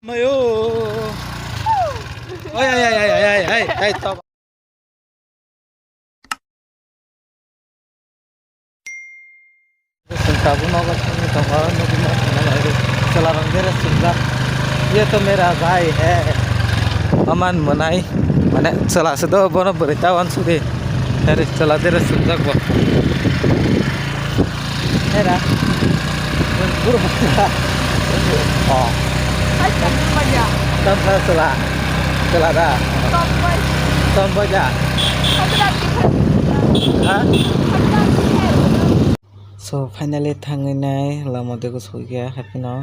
Mayo. Ay, stop. Tabu नौका सुनने तो हवा नदी में चला रंगे रसूला ये तो मेरा भाई है अमन मनाई माने चला से दो बनो बरिता वन सुदे अरे चला दे रसूला को era buru oh tanpa selah dah tanpa aja so finally thanginai lama deko sogia happy no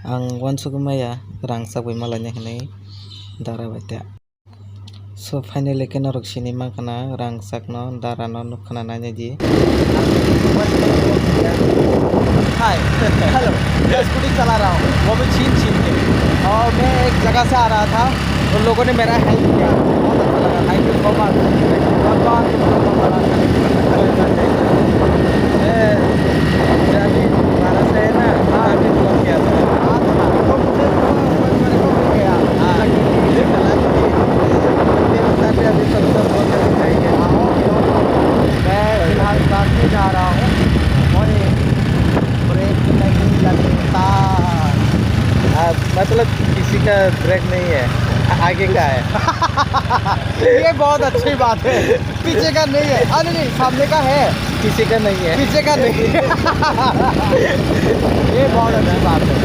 ang wan sugumaya rang sabai malanya hinai dara baita so finally kena roksini makana rang sakno dara no nukhana nanya ji hi hello मैं scooty चला रहा हूँ वो भी छीन छीन के और मैं एक जगह से आ रहा था उन लोगों ने मेरा हेल्प किया बहुत अच्छा लगा थैंक यू सो मच अभी भारत से है ना अभी ब्लॉक किया था तो मुझे गया अभी सब बहुत जाएंगे मैं फिलहाल काशी जा रहा हूँ और मतलब किसी का ब्रेक नहीं है आगे का है ये बहुत अच्छी बात है पीछे का नहीं है अरे नहीं सामने का है किसी का नहीं है पीछे का नहीं है ये बहुत अच्छी बात है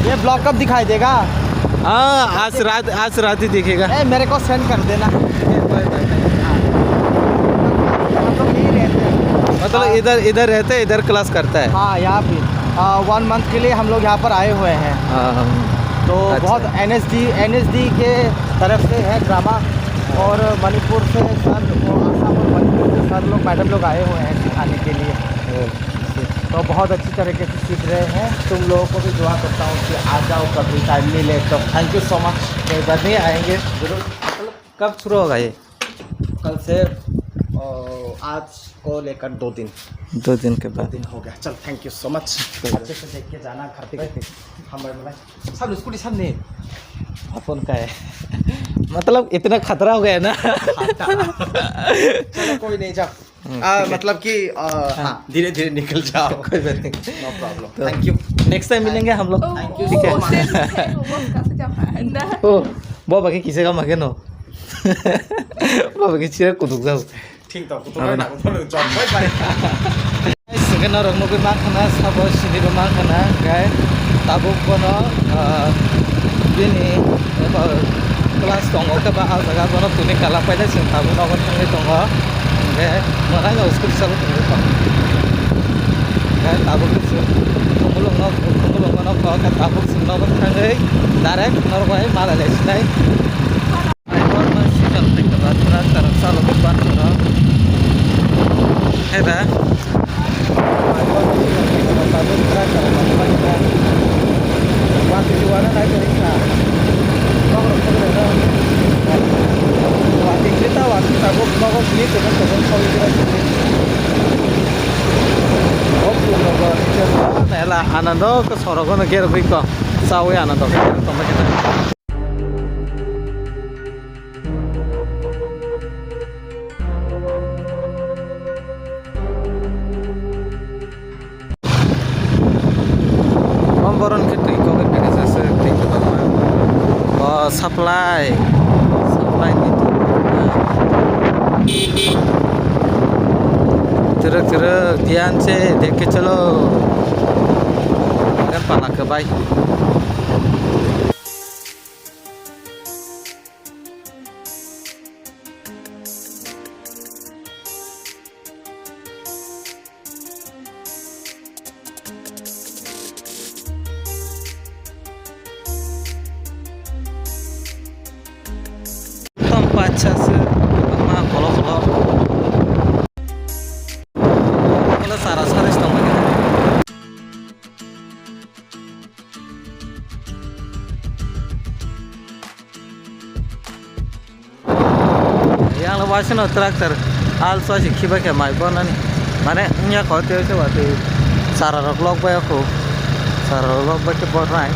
ये ब्लॉग कब दिखाई देगा हाँ आज रात ही दिखेगा मेरे को सेंड कर देना मतलब इधर रहते इधर क्लास करता है हाँ यहाँ पे 1 मंथ के लिए हम लोग यहाँ पर आए हुए हैं तो अच्छा। बहुत एनएसडी के तरफ से है ड्रामा और मणिपुर से सर आसाम और मणिपुर से सर लोग मैडम लोग आए हुए हैं सिखाने के लिए तो बहुत अच्छी तरीके से सीख रहे हैं तुम लोगों को भी दुआ करता हूँ कि आ जाओ कभी टाइम मिले तो थैंक यू सो मच एक बार नहीं आएंगे जरूर मतलब कब शुरू होगा ये कल से आज को लेकर 2 दिन के बाद दिन हो गया चल थैंक यू सो मच अच्छे से देख के जाना घर पे हमारे सब स्कूटी सब नहीं अपन का है मतलब इतना खतरा हो गया ना चलो कोई नहीं जाओ मतलब कि हाँ धीरे धीरे निकल जाओ कोई बात नहीं no problem thank you next time मिलेंगे हम लोग थैंक यू ठीक है वो बाकी किसी का मगे नो वो बाकी चिरा कुदुक जाओ ठीक तो कुतुब ना जॉब भाई सेकेंड और हम लोग मां खाना सब सिनी मां खाना गाय ताबुक बनो बिनी क्लास दंगो के बा जगह बनो तुनि काला पाइले जों ताबुक नगन थांगे दङ बे मोना गाव स्कुल साल थांगे गाय ताबुक कुमुलंग न का ताबुक नगन थांगे डाइरेक्ट नरबाय मालाय सिनाय Salah depan orang, ada. Waktu jualan naik kereta, waktu kita waktu tabuk bagus ni dengan tabuk kau itu lagi. Oh, bagus. Nela, anando ke sorogono kira biko, sawi anando kira tomat kita. Boron kita ikut ke desa tingkat apa? Oh supply itu. Terus ध्यान से देख के चलो kan pala ke baik. अच्छा से मा खोलो सारा इस्तेमाल yang lepas itu traktor also sih kiba ke mai bona nih mana nya kau tahu sih waktu sararok log bay aku sararok log bay ke bornai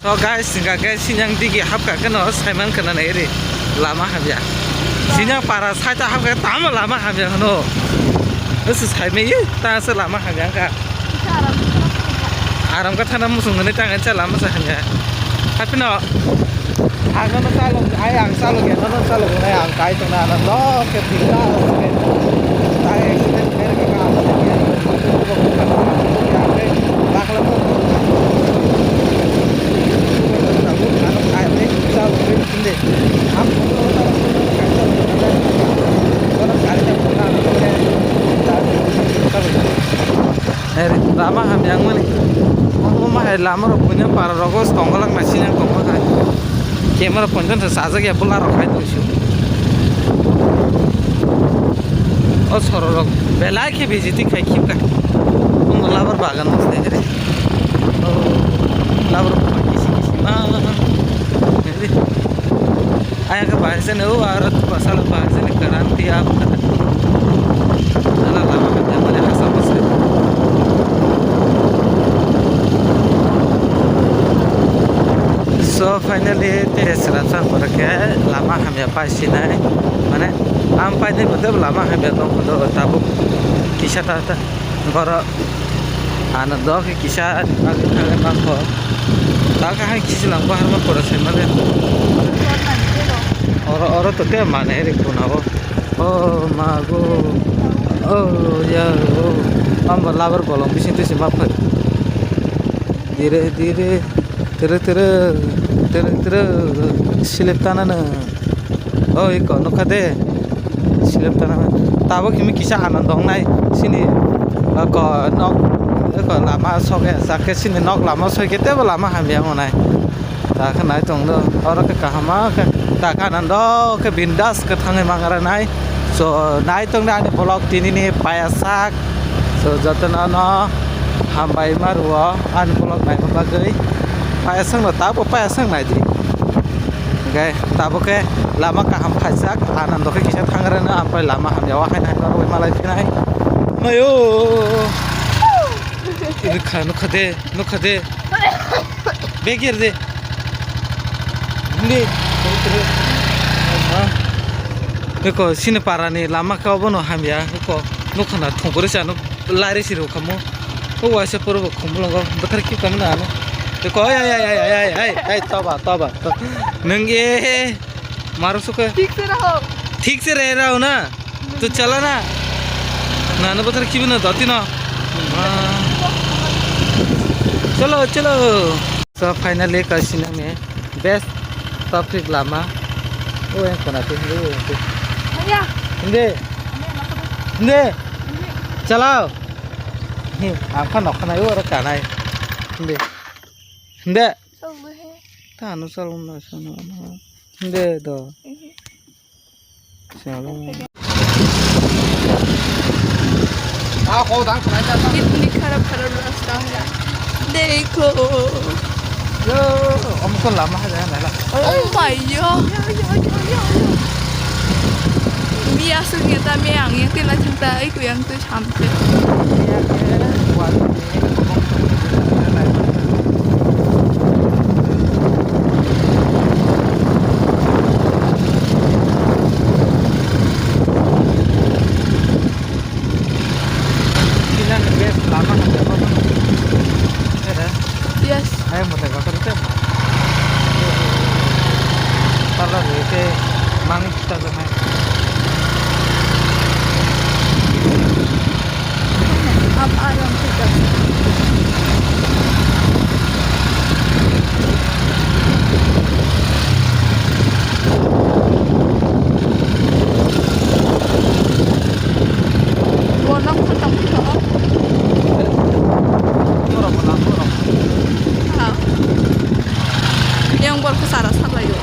So guys, singkat guys, sinyang tinggi hafka kena Simon kena neri lama habia. Sinyang para saya hafka tamu lama habia no. Itu saya mei, tak selama habia ka. Aram ka thana musung ni tangan saya lama sahaja. Tapi no, agan no salong, ayang salong ya, no salong na yang kai tu na no ketika saya accident mere ka apa ya, itu bukan yang bakal lama hamjang mani, mama hai lama punya para rokos tonggolang masih yang tonggolang kai, kamera punten sesaja ya pular rokai tu sih. Oh sorok, belai ke bijiti kai kim kai, labar bagan mas deh jadi, labar kisi mah. Ayah ke bahasa ni, orang tu pasal bahasa ni garanti apa? Dalam lama kerja mana asal pasal. So finally tes rasa pergi lama kami apa sih ni? Mana? Ampai ni betul lama kami tu untuk tabu kisah tata. Kalau anak doa kisah agak agak bangko. Tak kah kisah langkah harus proses mana? Orang tu dia mana ni pun aku. Oh mago. Oh ya. Oh. Ambil labar bolong bising tu siapa pun. Dire silip tanah na. Oh ikut nuk ada silip tanah. Tahu kami kisah anak dong nai sini. Kau nok kau lama soke sakit sini nok lama soke kita lama hamil nai. Tak kenal tong do. Orang ke kahama ke tak kanan do ke bindas ke tangga manggaran nai. So nai tong dah ni blog tini ni payasak. So jatuh no hambai marwa an blog nai bagai. Payasang lo tahu payasang nai jadi. Okay, tahu ke lama kaham payasak anan do ke kisah tanggaran na ampai lama hamil wahai nai baru malai nai. Mayo. Nuk kade. Begir deh. Ni, देखो सिने पारा ने लामा का बनो हम या को नुखना थोंगरे जानो लारे सिरो खमो ओ वासे परबो खमलंगो बथर की कम ना देखो आय तबा नंगे मारो सुके ठीक से रह रहा हो ना तो चला ना ना बथर की ना दती ना चलो सब फाइनली कसिना में best Topik lama, oh yang kena tinggi, ini, calo, ni, angkat nak kena yo orang kanai, ini, tak anu salun nasional, ini do, salun. Kau dah kena jatuh. Ini karab rasta ya, dekho. Yo, om kon lama aja lah. Oh my god. Biasa kita yang tidak cinta itu yang tu cantik. Yes. Ayo mau tengok terus ya. Kalau itu mangis kita sama. Apa yang kita? Bonang ketemu kita. Murah. Yang berkesarasan lah yuk.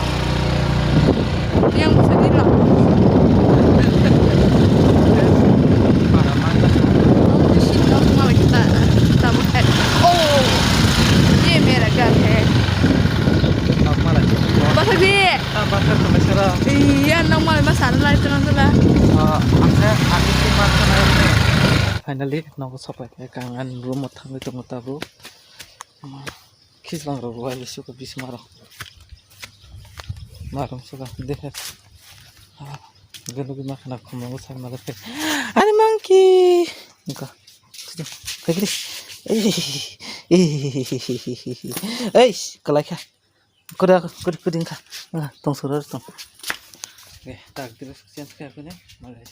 Yang bisa dibilang. Di sini malah kita head. Oh, ये मेरा घर है. Bahasa dia. Bahasa Malaysia. Iya, normal masalah lah itu nantilah. Finally, nong sampai ke kangen rumah tangga itu tahu. Kislang ro wai suka bis maro. Maro suka deh. Gano gimana nak kumang usah malah pe. Ada monkey. Enggak. Kayak gini. Kalau ya. Kuda ka. Tong surar tong. Tak terus sekian sekali malah.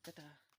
Dadah.